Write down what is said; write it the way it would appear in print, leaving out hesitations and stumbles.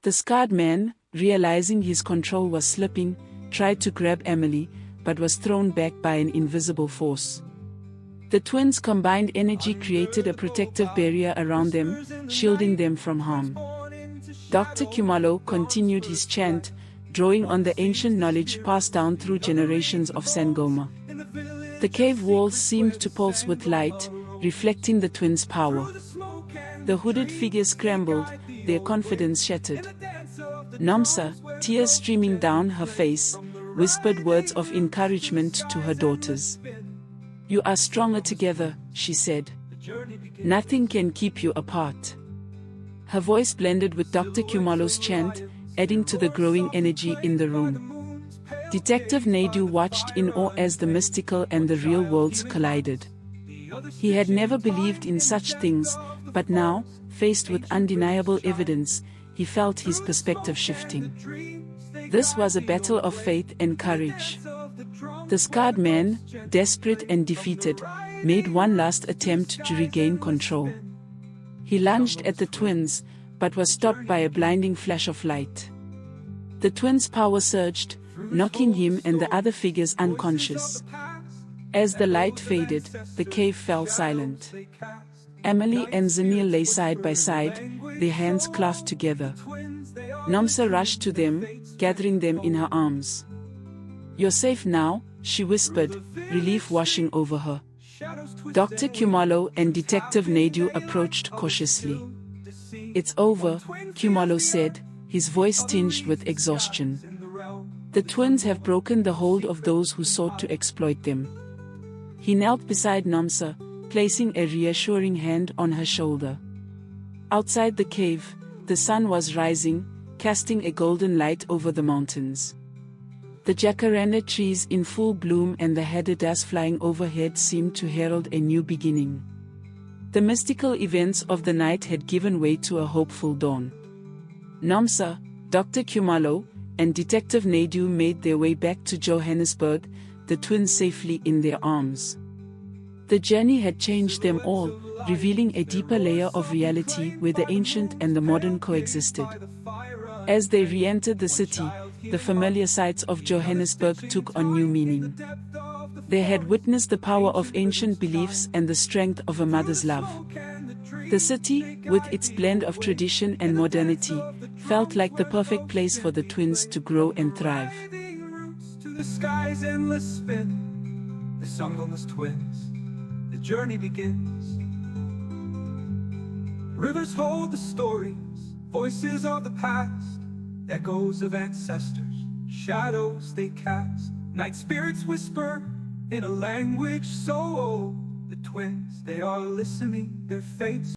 The scarred man, realizing his control was slipping, tried to grab Amahle, but was thrown back by an invisible force. The twins' combined energy created a protective barrier around them, shielding them from harm. Dr. Khumalo continued his chant, drawing on the ancient knowledge passed down through generations of Sangoma. The cave walls seemed to pulse with light, reflecting the twins' power. The hooded figures scrambled, their confidence shattered. Nomsa, tears streaming down her face, whispered words of encouragement to her daughters. "You are stronger together," she said. "Nothing can keep you apart." Her voice blended with Dr. Khumalo's chant, adding to the growing energy in the room. Detective Naidoo watched in awe as the mystical and the real worlds collided. He had never believed in such things, but now, faced with undeniable evidence, he felt his perspective shifting. This was a battle of faith and courage. The scarred man, desperate and defeated, made one last attempt to regain control. He lunged at the twins, but was stopped by a blinding flash of light. The twins' power surged, knocking him and the other figures unconscious. As the light faded, the cave fell silent. Amahle and Zanele lay side by side, their hands clasped together. Nomsa rushed to them, gathering them in her arms. "You're safe now," she whispered, relief washing over her. Dr. Khumalo and Detective Naidoo approached cautiously. "It's over," Khumalo said, his voice tinged with exhaustion. "The twins have broken the hold of those who sought to exploit them." He knelt beside Nomsa, placing a reassuring hand on her shoulder. Outside the cave, the sun was rising, casting a golden light over the mountains. The jacaranda trees in full bloom and the hadadas flying overhead seemed to herald a new beginning. The mystical events of the night had given way to a hopeful dawn. Nomsa, Dr. Khumalo, and Detective Naidoo made their way back to Johannesburg, the twins safely in their arms. The journey had changed them all, revealing a deeper layer of reality where the ancient and the modern coexisted. As they re-entered the city, the familiar sights of Johannesburg took on new meaning. They had witnessed the power of ancient beliefs and the strength of a mother's love. The city, with its blend of tradition and modernity, felt like the perfect place for the twins to grow and thrive. The sky's endless spin, the SANGOMA'S twins, the journey begins. Rivers hold the stories, voices of the past, echoes of ancestors, shadows they cast. Night spirits whisper in a language so old. The twins, they are listening, their fates